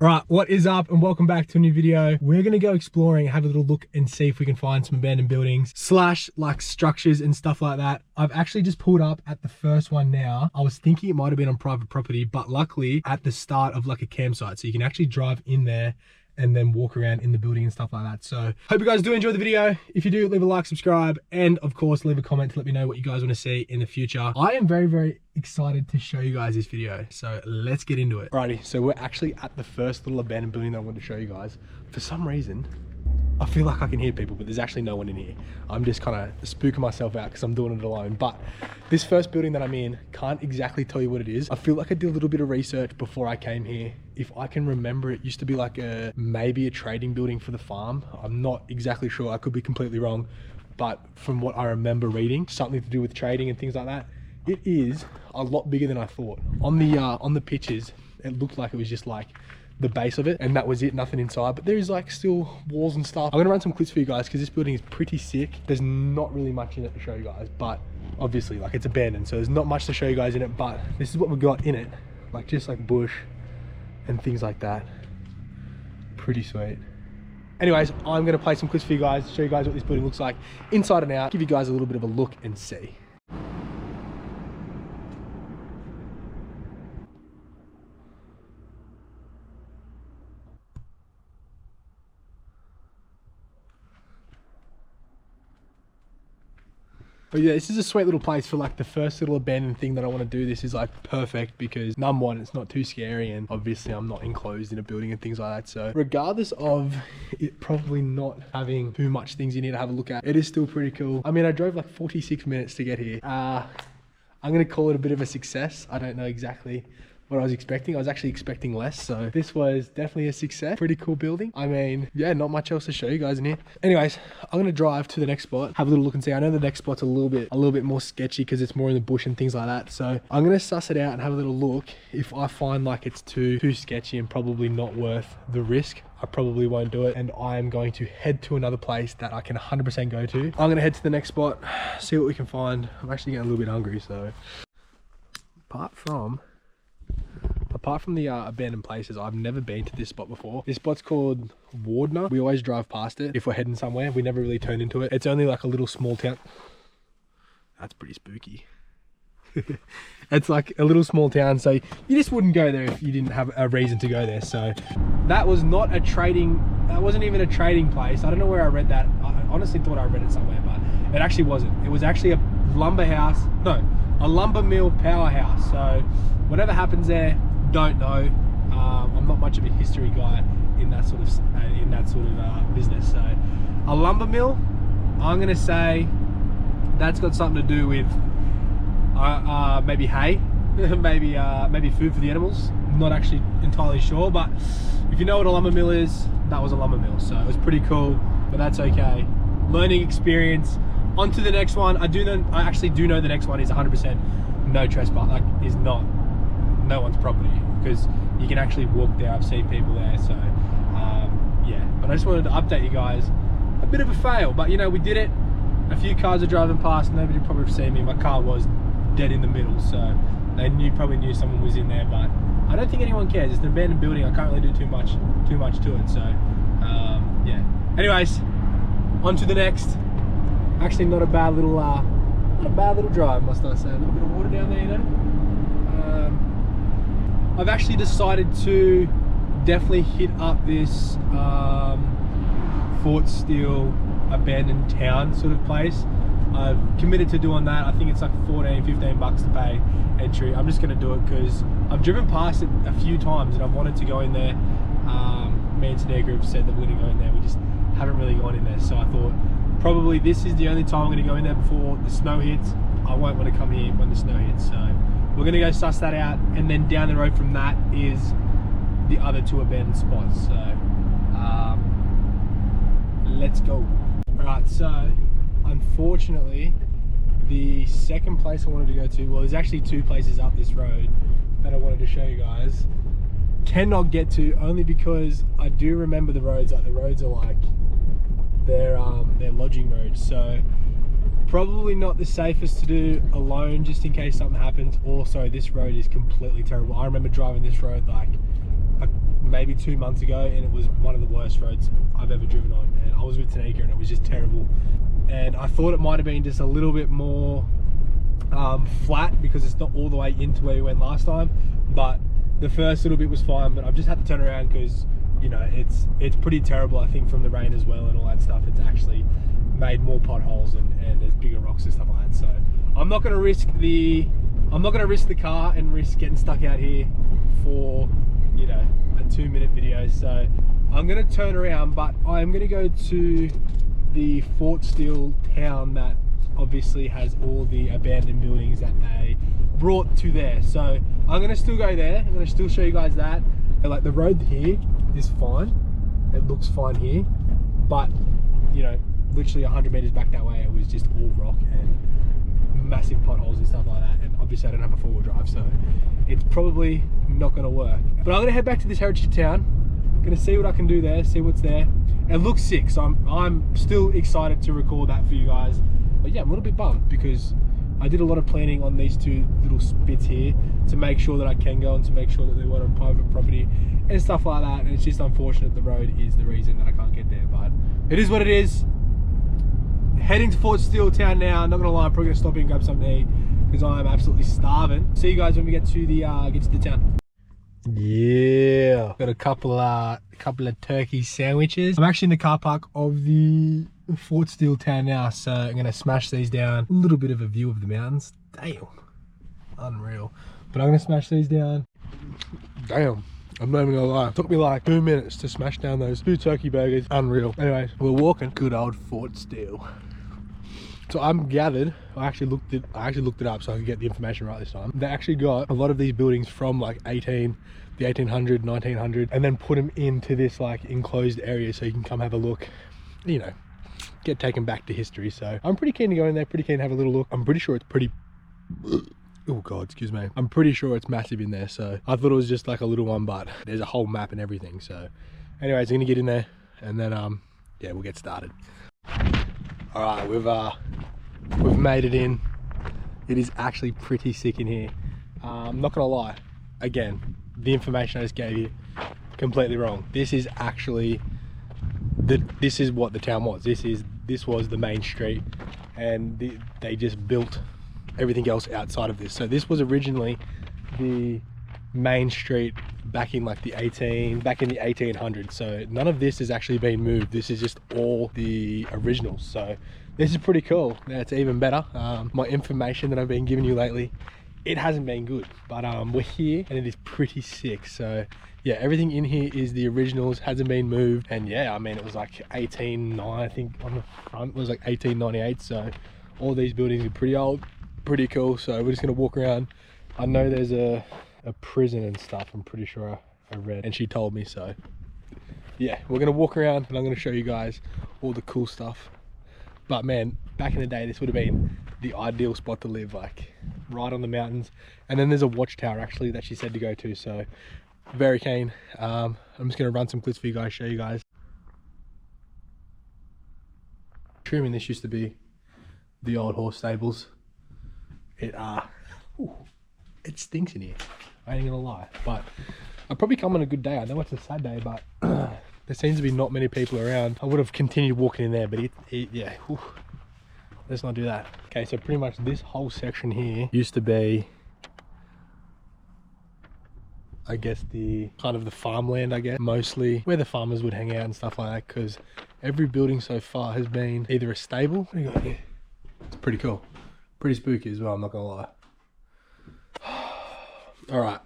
Alright, what is up and welcome back to a new video. We're gonna go exploring, have a little look and see if we can find some abandoned buildings / like structures and stuff like that. I've actually just pulled up at the first one now. I was thinking it might have been on private property, but luckily at the start of like a campsite. So you can actually drive in there and then walk around in the building and stuff like that. So hope you guys do enjoy the video. If you do, leave a like, subscribe, and of course leave a comment to let me know what you guys want to see in the future. I am very excited to show you guys this video, so let's get into it. Alrighty, so we're actually at the first little abandoned building that I wanted to show you guys. For some reason I feel like I can hear people, but there's actually no one in here. I'm just kind of spooking myself out because I'm doing it alone. But this first building that I'm in, can't exactly tell you what it is. I feel like I did a little bit of research before I came here. If I can remember, it used to be like maybe a trading building for the farm. I'm not exactly sure, I could be completely wrong. But from what I remember reading, something to do with trading and things like that. It is a lot bigger than I thought. On the pictures, it looked like it was just like the base of it and that was it, nothing inside, but there is like still walls and stuff. I'm gonna run some clips for you guys because this building is pretty sick. There's not really much in it to show you guys, but obviously like it's abandoned, so there's not much to show you guys in it, but this is what we got in it, like just like bush and things like that. Pretty sweet. Anyways, I'm gonna play some clips for you guys, show you guys what this building looks like inside and out, give you guys a little bit of a look and see. But yeah, this is a sweet little place for like the first little abandoned thing that I want to do. This is like perfect because number one, it's not too scary, and obviously I'm not enclosed in a building and things like that. So regardless of it probably not having too much things you need to have a look at, it is still pretty cool. I mean, I drove like 46 minutes to get here. I'm going to call it a bit of a success. I don't know exactly what I was expecting. I was actually expecting less, so this was definitely a success. Pretty cool building. I mean, yeah, not much else to show you guys in here. Anyways, I'm gonna drive to the next spot, have a little look and see. I know the next spot's a little bit more sketchy because it's more in the bush and things like that, so I'm gonna suss it out and have a little look. If I find like it's too sketchy and probably not worth the risk, I probably won't do it, and I am going to head to another place that I can 100% go to. I'm gonna head to the next spot, see what we can find. I'm actually getting a little bit hungry, so apart from the abandoned places, I've never been to this spot before. This spot's called Wardner. We always drive past it if we're heading somewhere. We never really turn into it. It's only like a little small town. That's pretty spooky. It's like a little small town, so you just wouldn't go there if you didn't have a reason to go there. So that was not a trading, that wasn't even a trading place. I don't know where I read that. I honestly thought I read it somewhere, but it actually wasn't. It was actually a lumber house. No, a lumber mill powerhouse. So whatever happens there, don't know. I'm not much of a history guy in that sort of business. So a lumber mill, I'm gonna say that's got something to do with maybe hay, maybe food for the animals. Not actually entirely sure, but if you know what a lumber mill is, that was a lumber mill. So it was pretty cool, but that's okay. Learning experience. On to the next one. I actually do know the next one is 100% no trespass. Like, is not no one's property, because you can actually walk there. I've seen people there, so yeah. But I just wanted to update you guys. A bit of a fail, but you know, we did it. A few cars are driving past. Nobody probably have seen me. My car was dead in the middle, so they probably knew someone was in there, but I don't think anyone cares. It's an abandoned building. I can't really do too much to it, so yeah. Anyways, on to the next. Actually, not a bad little drive, must I say. A little bit of water down there, you know. I've actually decided to definitely hit up this Fort Steele abandoned town sort of place. I've committed to doing that. I think it's like 14-15 bucks to pay entry. I'm just going to do it because I've driven past it a few times and I've wanted to go in there. Me and Sneaker have said that we're going to go in there. We just haven't really gone in there, so I thought probably this is the only time I'm going to go in there before the snow hits. I won't want to come here when the snow hits, so we're going to go suss that out, and then down the road from that is the other two abandoned spots. So let's go. Alright, so unfortunately the second place I wanted to go to, well, there's actually two places up this road that I wanted to show you guys, cannot get to, only because I do remember the roads. Like, the roads are like they're lodging roads, so probably not the safest to do alone, just in case something happens. Also, this road is completely terrible. I remember driving this road like maybe 2 months ago, and it was one of the worst roads I've ever driven on. And I was with Tanika and it was just terrible. And I thought it might have been just a little bit more flat because it's not all the way into where we went last time. But the first little bit was fine, but I've just had to turn around because, you know, it's pretty terrible, I think, from the rain as well and all that stuff. It's actually made more potholes and there's bigger rocks and stuff like that. So I'm not going to risk the car and risk getting stuck out here for, you know, a 2-minute video. So I'm going to turn around, but I'm going to go to the Fort Steele town that obviously has all the abandoned buildings that they brought to there. So I'm going to still go there. I'm going to still show you guys that. And like the road here is fine. It looks fine here, but you know, literally 100 meters back that way, it was just all rock and massive potholes and stuff like that. And obviously I don't have a 4-wheel drive, so it's probably not going to work. But I'm going to head back to this heritage town. I'm going to see what I can do there, see what's there. It looks sick, so I'm still excited to record that for you guys. But yeah, I'm a little bit bummed because I did a lot of planning on these 2 little bits here to make sure that I can go and to make sure that they weren't on private property and stuff like that. And it's just unfortunate the road is the reason that I can't get there, but it is what it is. Heading to Fort Steele town now. I'm not gonna lie, I'm probably gonna stop here and grab something to eat because I'm absolutely starving. See you guys when we get to the town. Yeah, got a couple of turkey sandwiches. I'm actually in the car park of the Fort Steele town now, so I'm gonna smash these down. A little bit of a view of the mountains. Damn, unreal. But I'm gonna smash these down. Damn, I'm not even gonna lie, it took me like 2 minutes to smash down those 2 turkey burgers. Unreal. Anyways, we're walking good old Fort Steele. So I'm gathered, I actually looked it up so I could get the information right this time. They actually got a lot of these buildings from like the 1800, 1900, and then put them into this like enclosed area so you can come have a look, you know, get taken back to history. So I'm pretty keen to go in there, pretty keen to have a little look. I'm pretty sure it's pretty, oh God, excuse me. I'm pretty sure it's massive in there. So I thought it was just like a little one, but there's a whole map and everything. So anyways, I'm gonna get in there and then, yeah, we'll get started. All right, we've made it in. It is actually pretty sick in here. I'm not gonna lie, again, the information I just gave you, completely wrong. This is actually, this is what the town was. This was the main street, and they just built everything else outside of this. So this was originally the main street back in like the 1800s. So none of this has actually been moved. This is just all the originals. So this is pretty cool. That's even better. My information that I've been giving you lately, it hasn't been good, but we're here and it is pretty sick. So yeah, everything in here is the originals, hasn't been moved. And yeah, I mean, it was like 1890, I think on the front was like 1898. So all these buildings are pretty old, pretty cool. So we're just gonna walk around. I know there's a prison and stuff, I'm pretty sure I read, and she told me. So yeah, we're gonna walk around and I'm gonna show you guys all the cool stuff. But man, back in the day, this would have been the ideal spot to live, like right on the mountains. And then there's a watchtower actually that she said to go to, so very keen. I'm just gonna run some clips for you guys, show you guys. Assuming this used to be the old horse stables. It stinks in here, I ain't gonna lie, but I'll probably come on a good day. I know it's a sad day, but there seems to be not many people around. I would have continued walking in there, but yeah, let's not do that. Okay, so pretty much this whole section here used to be, I guess, the kind of the farmland, I guess, mostly where the farmers would hang out and stuff like that, because every building so far has been either a stable. What do you got here? It's pretty cool, pretty spooky as well, I'm not gonna lie. All right,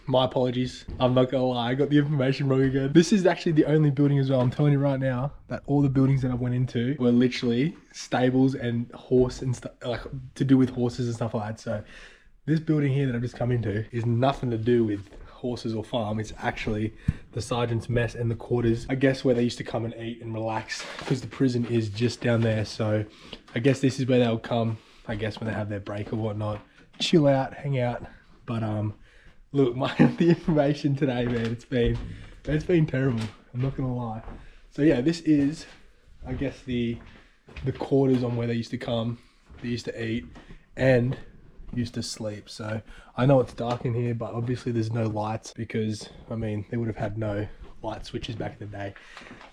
my apologies, I'm not gonna lie, I got the information wrong again. This is actually the only building as well, I'm telling you right now, that all the buildings that I went into were literally stables and horse and stuff, like to do with horses and stuff like that. So this building here that I've just come into is nothing to do with horses or farm. It's actually the sergeant's mess and the quarters, I guess, where they used to come and eat and relax, because the prison is just down there. So I guess this is where they'll come, I guess, when they have their break or whatnot, chill out, hang out. But look, the information today, man, it's been terrible, I'm not gonna lie. So yeah, this is, I guess, the quarters on where they used to come, they used to eat, and used to sleep. So I know it's dark in here, but obviously there's no lights because, I mean, they would have had no light switches back in the day.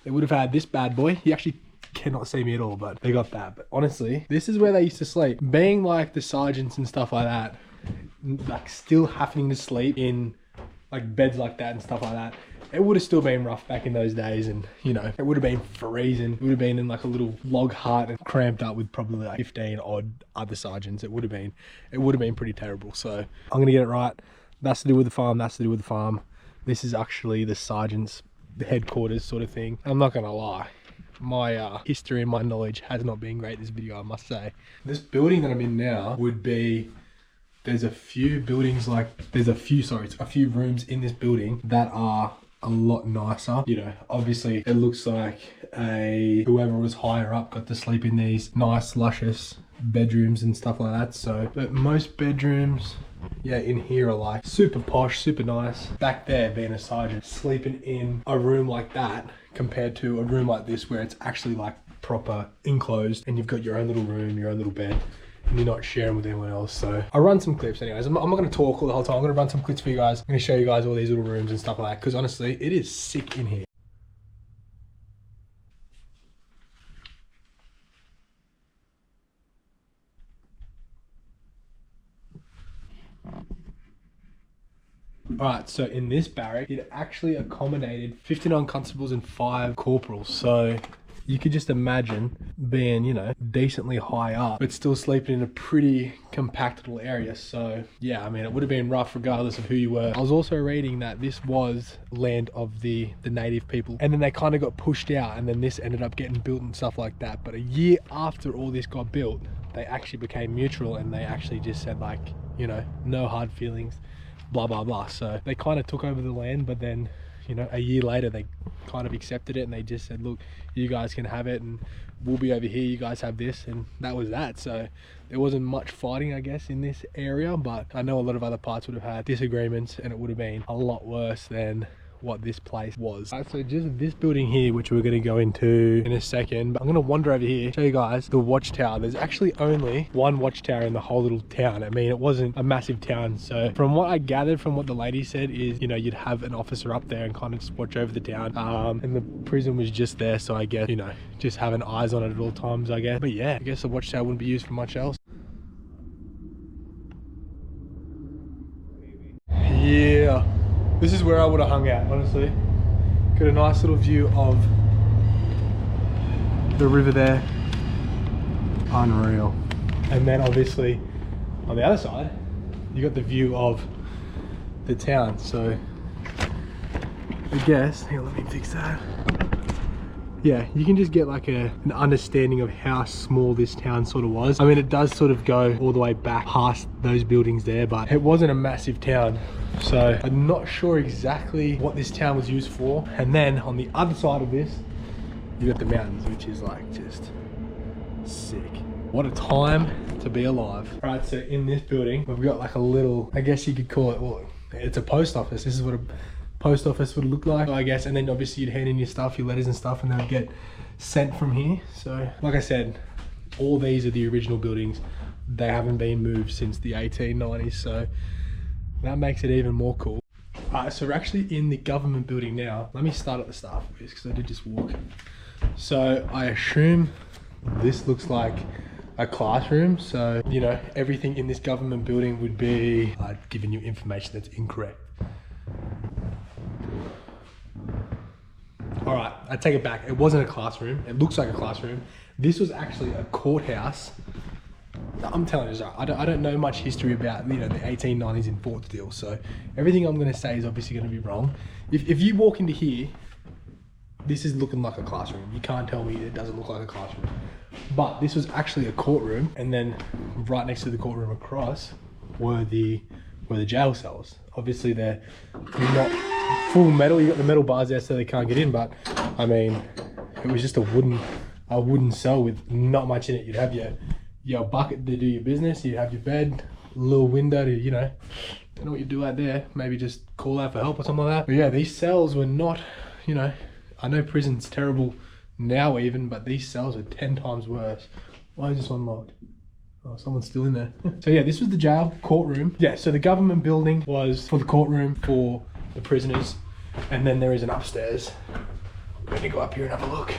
They would have had this bad boy. You actually cannot see me at all, but they got that. But honestly, this is where they used to sleep. Being like the sergeants and stuff like that, like still having to sleep in like beds like that and stuff like that, it would have still been rough back in those days. And you know, it would have been freezing. It would have been in like a little log hut and cramped up with probably like 15 odd other sergeants. It would have been pretty terrible. So I'm gonna get it right. That's to do with the farm. That's to do with the farm. This is actually the sergeant's headquarters sort of thing. I'm not gonna lie, my history and my knowledge has not been great this video, I must say. This building that I'm in now would be, there's a few buildings like, there's a few rooms in this building that are a lot nicer. You know, obviously it looks like whoever was higher up got to sleep in these nice luscious bedrooms and stuff like that. So, but most bedrooms, yeah, in here are like super posh, super nice. Back there, being a sergeant, sleeping in a room like that compared to a room like this where it's actually like proper enclosed and you've got your own little room, your own little bed, and you're not sharing with anyone else. So I run some clips anyways. I'm not going to talk all the whole time. I'm going to run some clips for you guys. I'm going to show you guys all these little rooms and stuff like that, because honestly, it is sick in here. Alright, so in this barrack, it actually accommodated 59 constables and 5 corporals. So you could just imagine being, you know, decently high up, but still sleeping in a pretty compact little area. So yeah, I mean, it would have been rough regardless of who you were. I was also reading that this was land of the native people, and then they kind of got pushed out, and then this ended up getting built and stuff like that. But a year after all this got built, they actually became mutual, and they actually just said like, you know, no hard feelings, blah blah blah. So they kind of took over the land, but then, you know, a year later they kind of accepted it, and they just said, look, you guys can have it and we'll be over here, you guys have this, and that was that. So there wasn't much fighting, I guess, in this area, but I know a lot of other parts would have had disagreements, and it would have been a lot worse than what this place was. Right, so just this building here, which we're going to go into in a second, but I'm going to wander over here, show you guys the watchtower. There's actually only one watchtower in the whole little town. I mean, it wasn't a massive town. So from what I gathered from what the lady said is, you know, you'd have an officer up there and kind of just watch over the town. And the prison was just there, so I guess, you know, just having eyes on it at all times, I guess. But yeah, I guess the watchtower wouldn't be used for much else. Yeah. This is where I would have hung out, honestly. Got a nice little view of the river there. Unreal. And then obviously on the other side, you got the view of the town. So I guess, here, let me fix that. Yeah, you can just get like an understanding of how small this town sort of was. I mean, it does sort of go all the way back past those buildings there, but it wasn't a massive town. So I'm not sure exactly what this town was used for. And then on the other side of this, you got the mountains, which is like just sick. What a time to be alive. All right, so in this building, we've got like a little, I guess you could call it, well, it's a post office. This is what a post office would look like, I guess. And then obviously you'd hand in your stuff, your letters and stuff, and they'd get sent from here. So like I said, all these are the original buildings. They haven't been moved since the 1890s. So that makes it even more cool. Alright, so we're actually in the government building now. Let me start at the start because I did just walk. So I assume this looks like a classroom. So, you know, everything in this government building would be giving you information that's incorrect. All right, I take it back. It wasn't a classroom. It looks like a classroom. This was actually a courthouse. I'm telling you, I don't know much history about, you know, the 1890s in Fort Steele. So everything I'm going to say is obviously going to be wrong. If you walk into here, this is looking like a classroom. You can't tell me it doesn't look like a classroom. But this was actually a courtroom, and then right next to the courtroom across were the jail cells. Obviously they're not full metal. You got the metal bars there so they can't get in, but I mean, it was just a wooden cell with not much in it. You'd have your bucket to do your business, you'd have your bed, a little window to, you know, don't know what you do out there, maybe just call out for help or something like that. But yeah, these cells were not, you know, I know prison's terrible now even, but these cells are 10 times worse. Why is this one locked? Oh, someone's still in there. So yeah, this was the jail, courtroom. Yeah, so the government building was for the courtroom for the prisoners. And then there is an upstairs. I'm going to go up here and have a look.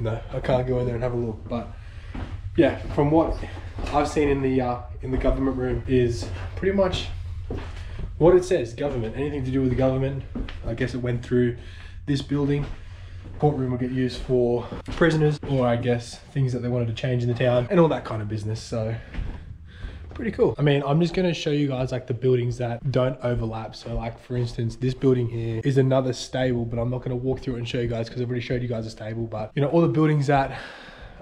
No, I can't go in there and have a look. But yeah, from what I've seen in the government room is pretty much what it says, government. Anything to do with the government. I guess it went through this building. Courtroom will get used for prisoners, or I guess things that they wanted to change in the town and all that kind of business. So pretty cool. I mean, I'm just going to show you guys like the buildings that don't overlap. So like for instance, this building here is another stable, but I'm not going to walk through it and show you guys because I've already showed you guys a stable. But you know, all the buildings that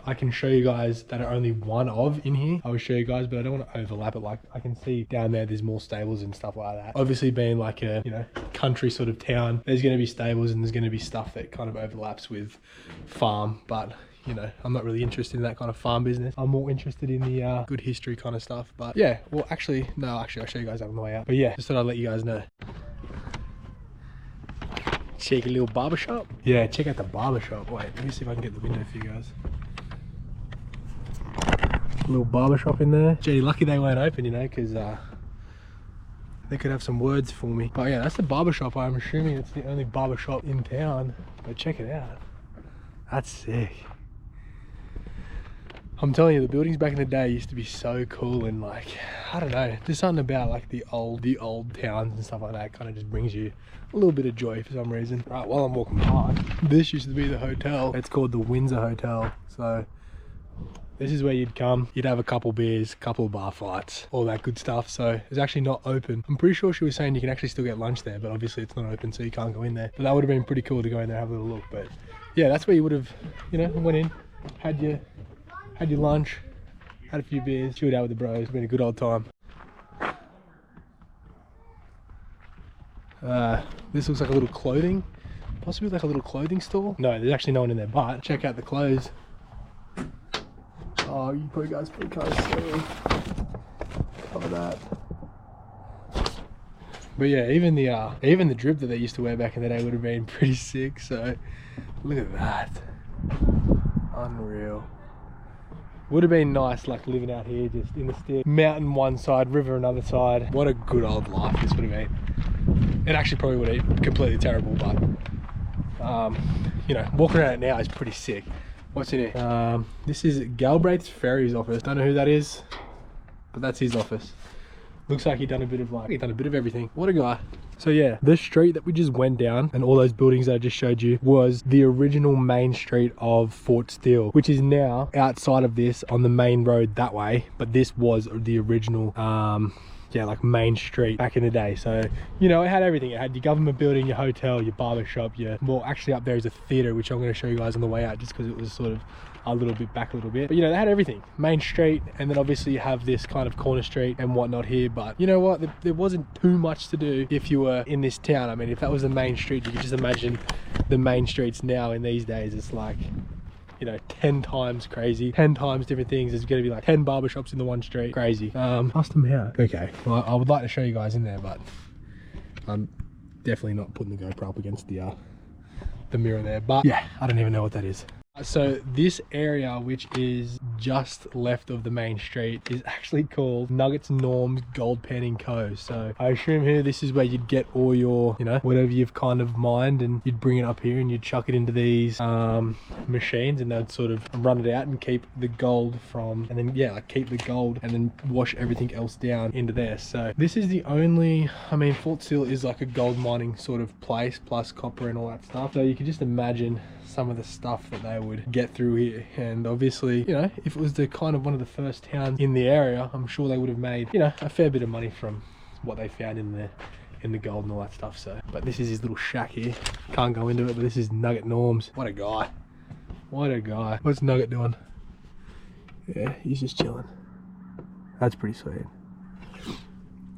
I can show you guys that are only one of in here, I will show you guys, but I don't want to overlap it. Like I can see down there, there's more stables and stuff like that. Obviously being like a, you know, country sort of town, there's going to be stables and there's going to be stuff that kind of overlaps with farm, but you know, I'm not really interested in that kind of farm business. I'm more interested in the good history kind of stuff. But yeah, well actually, no, I'll show you guys that on the way out. But yeah, just thought I'd let you guys know. Check a little barbershop. Yeah, check out the barbershop. Wait, let me see if I can get the window for you guys. Little barbershop in there. Gee, lucky they weren't open, you know, because they could have some words for me. But yeah, that's the barbershop. I'm assuming it's the only barbershop in town. But check it out. That's sick. I'm telling you, the buildings back in the day used to be so cool, and like, I don't know, there's something about like the old towns and stuff like that kind of just brings you a little bit of joy for some reason. Right, while I'm walking past, this used to be the hotel. It's called the Windsor Hotel. So this is where you'd come, you'd have a couple beers, couple of bar fights, all that good stuff. So it's actually not open. I'm pretty sure she was saying you can actually still get lunch there, but obviously it's not open, so you can't go in there. But that would have been pretty cool to go in there and have a little look. But yeah, that's where you would have, you know, went in, had your lunch, had a few beers, chilled out with the bros. It's been a good old time. This looks like a little clothing, possibly like a little clothing store. No, there's actually no one in there, but check out the clothes. Oh, you guys probably can't see. Cover that. But yeah, even the drip that they used to wear back in the day would have been pretty sick. So look at that, unreal. Would have been nice, like living out here, just in the stick, mountain one side, river another side. What a good old life this would have been. It actually probably would have been completely terrible, but you know, walking around it now is pretty sick. What's in here? This is Galbraith's Ferry's office. Don't know who that is, but that's his office. Looks like he's done a bit of everything. What a guy. So yeah, the street that we just went down and all those buildings that I just showed you was the original main street of Fort Steele, which is now outside of this on the main road that way. But this was the original, yeah, like main street back in the day. So, you know, it had everything. It had your government building, your hotel, your barbershop, well, actually up there is a theater, which I'm going to show you guys on the way out just because it was sort of a little bit back a little bit. But you know, they had everything. Main street, and then obviously you have this kind of corner street and whatnot here. But you know what? There wasn't too much to do if you were in this town. I mean, if that was the main street, you could just imagine the main streets now in these days. It's like, you know, 10 times crazy, 10 times different things. There's going to be like 10 barbershops in the one street. Crazy. Custom house. Okay, well, I would like to show you guys in there, but I'm definitely not putting the GoPro up against the mirror there. But yeah, I don't even know what that is. So this area, which is just left of the main street, is actually called Nuggets Norm's Gold Panning Co. So I assume here this is where you'd get all your, you know, whatever you've kind of mined, and you'd bring it up here and you'd chuck it into these machines, and they'd sort of run it out and keep the gold from, and then yeah, like keep the gold and then wash everything else down into there. So this is the only, I mean, Fort Steele is like a gold mining sort of place, plus copper and all that stuff. So you can just imagine some of the stuff that they would get through here. And obviously, you know, if it was the kind of one of the first towns in the area, I'm sure they would have made, you know, a fair bit of money from what they found in the gold and all that stuff. So, but this is his little shack here. Can't go into it, but this is Nugget Norm's. What a guy. What a guy. What's Nugget doing? Yeah, he's just chilling. That's pretty sweet.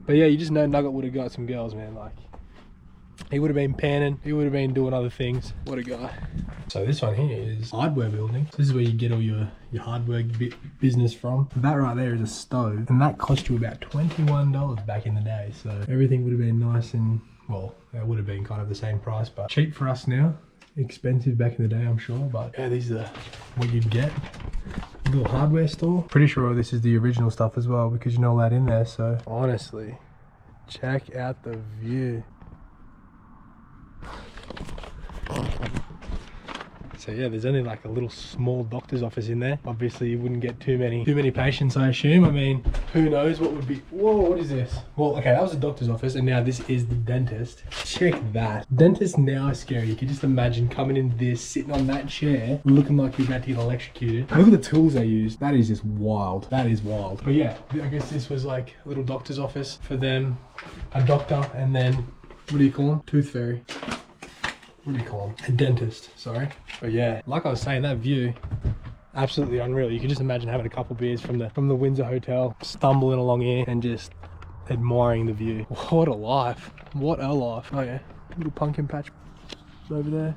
But yeah, you just know Nugget would have got some girls, man. Like, he would have been panning, he would have been doing other things. What a guy. So this one here is hardware building. So this is where you get all your hardware business from. That right there is a stove, and that cost you about $21 back in the day. So everything would have been nice, and well, it would have been kind of the same price, but cheap for us now. Expensive back in the day, I'm sure. But yeah, these are what you'd get. Little hardware store. Pretty sure this is the original stuff as well because you're not allowed in there. So honestly, check out the view. So yeah, there's only like a little small doctor's office in there. Obviously you wouldn't get too many patients, I assume. I mean, who knows what would be. Whoa, what is this? Well, okay, that was the doctor's office and now this is the dentist. Check that. Dentist now is scary. You can just imagine coming in this, sitting on that chair, looking like you're about to get electrocuted. Look at the tools they use. That is just wild. That is wild. But yeah, I guess this was like a little doctor's office for them, a doctor, and then, what do you call them? Tooth fairy. What do you call them? A dentist, sorry. But yeah, like I was saying, that view, absolutely unreal. You can just imagine having a couple beers from the Windsor Hotel, stumbling along here and just admiring the view. What a life. What a life. Oh yeah, little pumpkin patch over there.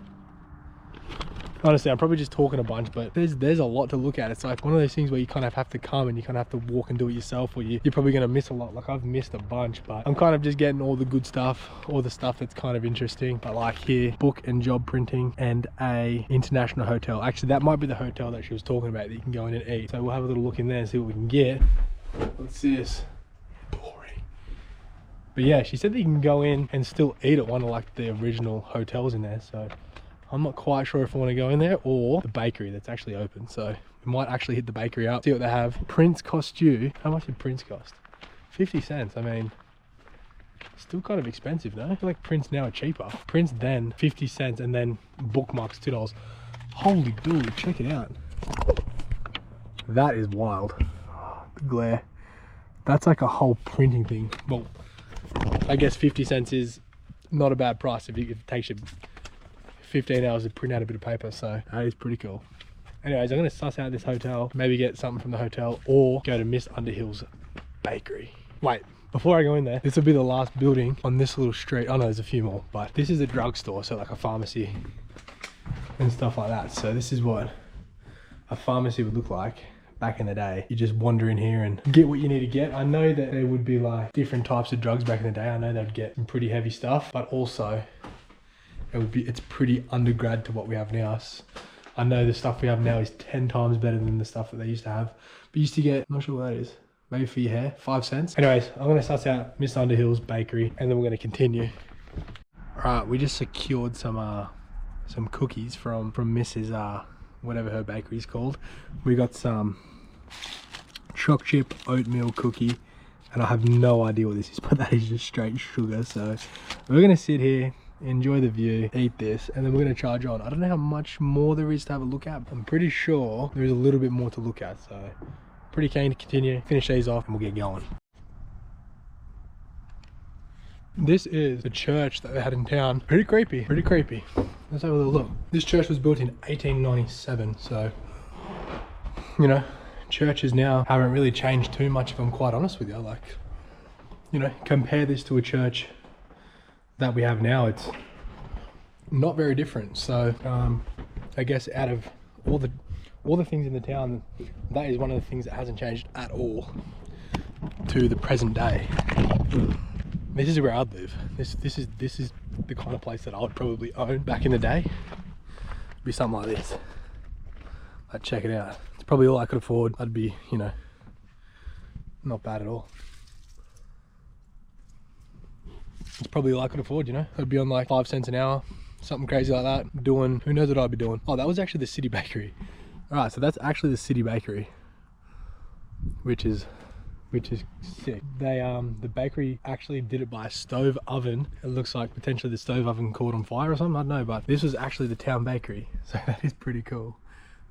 Honestly, I'm probably just talking a bunch, but there's a lot to look at. It's like one of those things where you kind of have to come and you kind of have to walk and do it yourself, or you're probably going to miss a lot. Like I've missed a bunch, but I'm kind of just getting all the good stuff, all the stuff that's kind of interesting. But like here, book and job printing and a international hotel. Actually, that might be the hotel that she was talking about that you can go in and eat. So we'll have a little look in there and see what we can get. What's this? Boring. But yeah, she said that you can go in and still eat at one of like the original hotels in there. So I'm not quite sure if I want to go in there or the bakery that's actually open. So we might actually hit the bakery up, see what they have. Prince cost you, how much did Prince cost? 50 cents. I mean, still kind of expensive, no? I feel like Prince now are cheaper. Prince then 50 cents and then bookmarks $2. Holy dude, check it out. That is wild. Oh, the glare. That's like a whole printing thing. Well, I guess 50 cents is not a bad price if it takes you 15 hours to print out a bit of paper, so that is pretty cool. Anyways, I'm going to suss out this hotel, maybe get something from the hotel or go to Miss Underhill's bakery. Wait, before I go in there, this will be the last building on this little street. Oh no, there's a few more, but this is a drugstore, so like a pharmacy and stuff like that. So this is what a pharmacy would look like back in the day. You just wander in here and get what you need to get. I know that there would be like different types of drugs back in the day. I know they'd get some pretty heavy stuff, but also it's pretty undergrad to what we have now. I know the stuff we have now is 10 times better than the stuff that they used to have. But you used to get, I'm not sure what that is, maybe for your hair, 5 cents. Anyways, I'm gonna suss out Miss Underhill's bakery and then we're gonna continue. All right, we just secured some cookies from Mrs. Whatever her bakery is called. We got some choc chip oatmeal cookie, and I have no idea what this is, but that is just straight sugar. So we're gonna sit here, enjoy the view, eat this, and then we're going to charge on. I don't know how much more there is to have a look at. I'm pretty sure there is a little bit more to look at, so pretty keen to continue, finish these off, and we'll get going. This is the church that they had in town. Pretty creepy, pretty creepy. Let's have a little look. This church was built in 1897, so, you know, churches now haven't really changed too much, if I'm quite honest with you. Like, you know, compare this to a church that we have now, it's not very different. So I guess out of all the things in the town, that is one of the things that hasn't changed at all to the present day. This is where I'd live. This is the kind of place that I would probably own back in the day. It'd be something like this. I'd check it out. It's probably all I could afford. I'd be, you know, not bad at all. It's probably all I could afford, you know. I'd be on like 5 cents an hour, something crazy like that, doing, who knows what I'd be doing. Oh, that was actually the city bakery. All right, so that's actually the city bakery, which is sick. They the bakery actually did it by a stove oven. It looks like potentially the stove oven caught on fire or something, I don't know, but this was actually the town bakery, so that is pretty cool.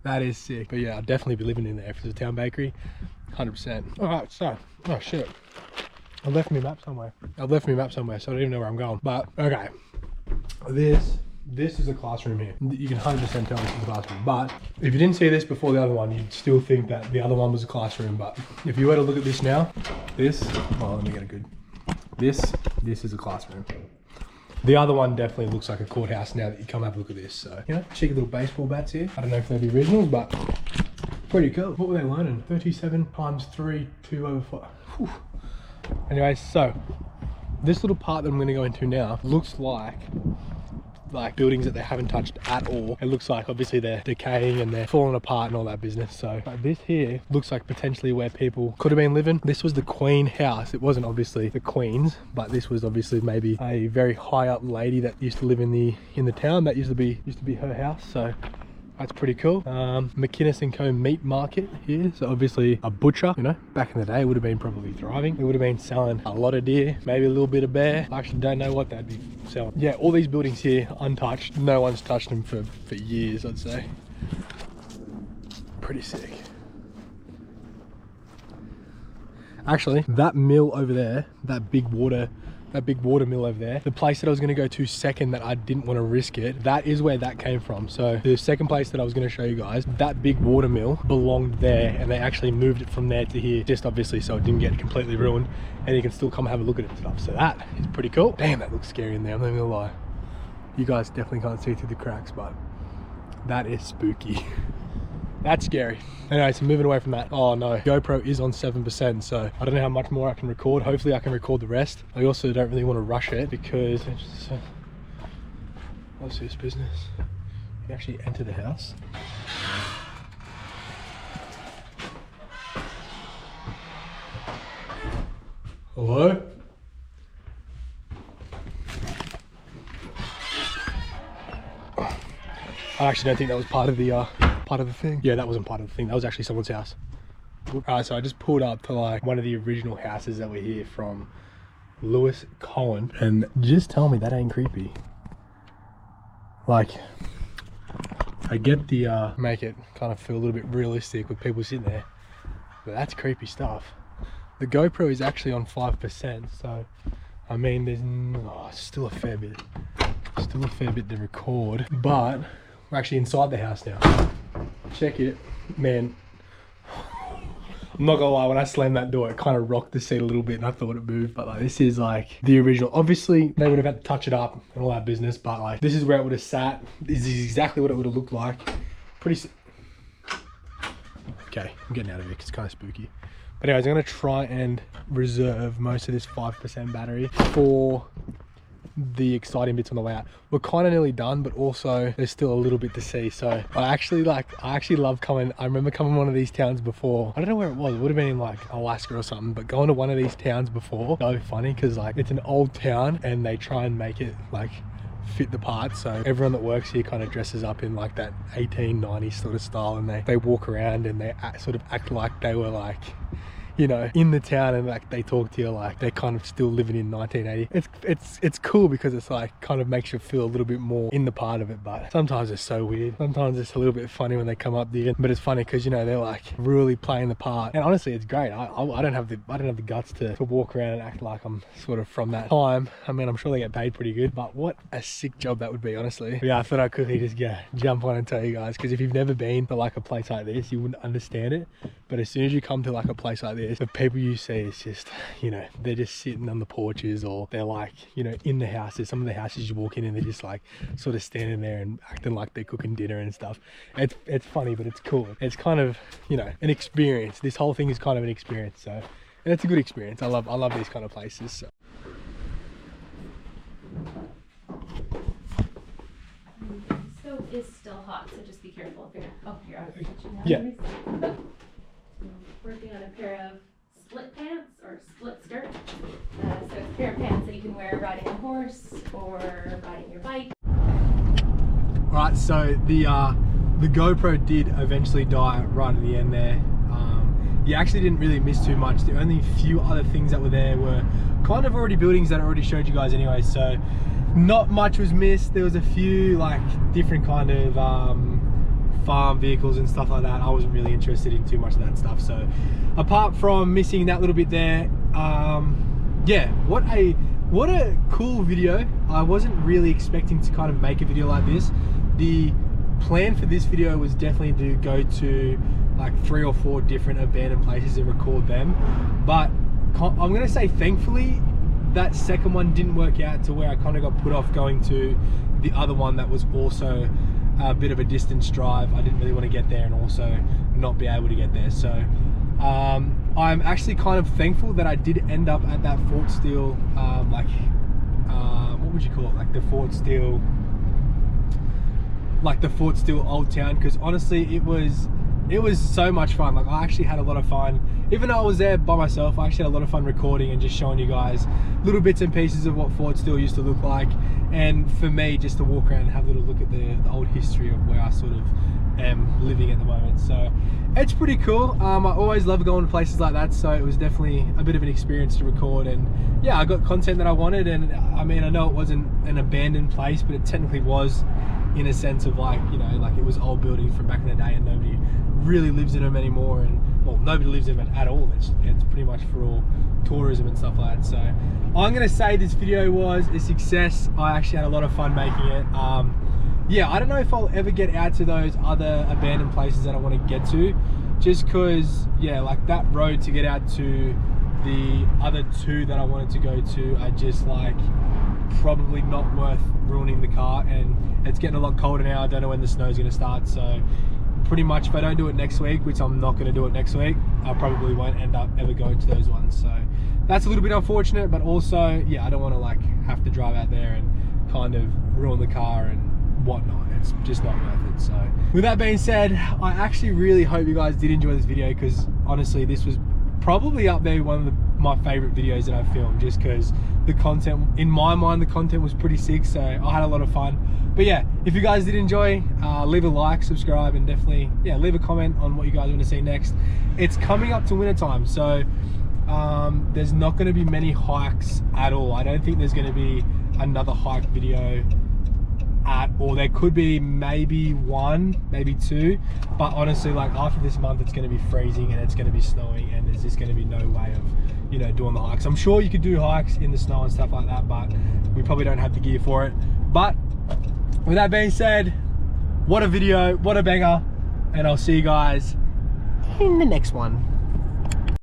That is sick. But yeah, I'd definitely be living in there if it was a town bakery, 100%. All right, so, oh shit, I left my map somewhere. So I don't even know where I'm going. But okay, this is a classroom here. You can 100% tell this is a classroom. But if you didn't see this before the other one, you'd still think that the other one was a classroom. But if you were to look at this now, let me get a good. This is a classroom. The other one definitely looks like a courthouse now that you come have a look at this. So, you know, cheeky little baseball bats here. I don't know if they're the originals, but pretty cool. What were they learning? 37 times 3, 2 over 5. Whew. Anyway, so this little part that I'm going to go into now looks like like buildings that they haven't touched at all. It looks like obviously they're decaying and they're falling apart and all that business. So this here looks like potentially where people could have been living. This was the Queen house. It wasn't obviously the Queen's, but this was obviously maybe a very high up lady that used to live in the town. That used to be her house. So that's pretty cool. McInnes & Co meat market here. So obviously a butcher, you know, back in the day would have been probably thriving. They would have been selling a lot of deer, maybe a little bit of bear. I actually don't know what they'd be selling. Yeah, all these buildings here untouched. No one's touched them for years, I'd say. Pretty sick. Actually, that mill over there, that big water mill over there, the place that I was going to go to second that I didn't want to risk it, that is where that came from. So the second place that I was going to show you guys, that big water mill belonged there, and they actually moved it from there to here, just obviously so it didn't get completely ruined and you can still come have a look at it and stuff. So that is pretty cool. Damn, that looks scary in there, I'm not even gonna lie. You guys definitely can't see through the cracks, but that is spooky. That's scary. Anyway, so moving away from that. Oh no, GoPro is on 7%, so I don't know how much more I can record. Hopefully I can record the rest. I also don't really want to rush it because it's just what's this business? You can actually enter the house. Hello? I actually don't think that was part of the thing. Yeah, that wasn't part of the thing. That was actually someone's house. Alright, so I just pulled up to like one of the original houses that were here from Lewis Cohen, and just tell me that ain't creepy. Like, I get the make it kind of feel a little bit realistic with people sitting there, but that's creepy stuff. The GoPro is actually on 5%, so I mean there's still a fair bit to record, but we're actually inside the house now. Check it, man. I'm not gonna lie, when I slammed that door, it kind of rocked the seat a little bit and I thought it moved, but like this is like the original. Obviously they would have had to touch it up and all that business, but like this is where it would have sat. This is exactly what it would have looked like. Okay, I'm getting out of it because it's kind of spooky. But anyways, I'm gonna try and reserve most of this 5% battery for the exciting bits on the way out. We're kind of nearly done, but also there's still a little bit to see. So I actually love coming. I remember coming to one of these towns before. I don't know where it was. It would have been in like Alaska or something, but going to one of these towns before, so funny because like it's an old town and they try and make it like fit the part. So everyone that works here kind of dresses up in like that 1890s sort of style, and they walk around and they sort of act like they were like, you know, in the town, and like they talk to you like they're kind of still living in 1980. It's cool because it's like kind of makes you feel a little bit more in the part of it, but sometimes it's so weird. Sometimes it's a little bit funny when they come up there, but it's funny because, you know, they're like really playing the part, and honestly it's great. I don't have the guts to walk around and act like I'm sort of from that time. I mean, I'm sure they get paid pretty good, but what a sick job that would be, honestly. But yeah, I thought I'd quickly just jump on and tell you guys, because if you've never been to like a place like this, you wouldn't understand it. But as soon as you come to like a place like this, the people you see is just, you know, they're just sitting on the porches, or they're like, you know, in the houses. Some of the houses you walk in and they're just like sort of standing there and acting like they're cooking dinner and stuff. It's funny, but it's cool. It's kind of, you know, an experience. This whole thing is kind of an experience. So, and it's a good experience. I love these kind of places. So. Stove is still hot, so just be careful if you're out of the kitchen now. Yeah. Working on a pair of split pants or split skirt. So it's a pair of pants that you can wear riding a horse or riding your bike. Alright, so the GoPro did eventually die right at the end there. You actually didn't really miss too much. The only few other things that were there were kind of already buildings that I already showed you guys anyway, so not much was missed. There was a few like different kind of farm vehicles and stuff like that. I wasn't really interested in too much of that stuff. So apart from missing that little bit there, yeah, what a cool video. I wasn't really expecting to kind of make a video like this. The plan for this video was definitely to go to like 3 or 4 different abandoned places and record them, but I'm gonna say thankfully that second one didn't work out to where I kind of got put off going to the other one that was also a bit of a distance drive. I didn't really want to get there and also not be able to get there. So I'm actually kind of thankful that I did end up at that Fort Steele, what would you call it? Like the Fort Steele like the Fort Steele old town, because honestly it was so much fun. Like I actually had a lot of fun, even though I was there by myself. I actually had a lot of fun recording and just showing you guys little bits and pieces of what Fort Steele used to look like, and for me just to walk around and have a little look at the old history of where I sort of am living at the moment. So it's pretty cool. I always love going to places like that, so it was definitely a bit of an experience to record, and yeah, I got content that I wanted. And I mean, I know it wasn't an abandoned place, but it technically was, in a sense of like, you know, like it was old buildings from back in the day and nobody really lives in them anymore, and well, nobody lives in them at all. It's pretty much for all tourism and stuff like that. So I'm gonna say this video was a success. I actually had a lot of fun making it. Yeah, I don't know if I'll ever get out to those other abandoned places that I want to get to, just because, yeah, like that road to get out to the other two that I wanted to go to are just like probably not worth ruining the car, and it's getting a lot colder now. I don't know when the snow's going to start, so pretty much if I don't do it next week, which I'm not going to do it next week, I probably won't end up ever going to those ones. So that's a little bit unfortunate, but also, yeah, I don't want to like have to drive out there and kind of ruin the car and whatnot. It's just not worth it. So with that being said, I actually really hope you guys did enjoy this video, because honestly this was probably up there one of my favorite videos that I've filmed, just because the content, in my mind, the content was pretty sick. So I had a lot of fun. But yeah, if you guys did enjoy, leave a like, subscribe, and definitely, yeah, leave a comment on what you guys want to see next. It's coming up to winter time, so there's not going to be many hikes at all. I don't think there's going to be another hike video at all. There could be maybe one, maybe two, but honestly, like after this month it's going to be freezing and it's going to be snowing, and there's just going to be no way of, you know, doing the hikes. I'm sure you could do hikes in the snow and stuff like that, but we probably don't have the gear for it. But with that being said, what a video, what a banger, and I'll see you guys in the next one.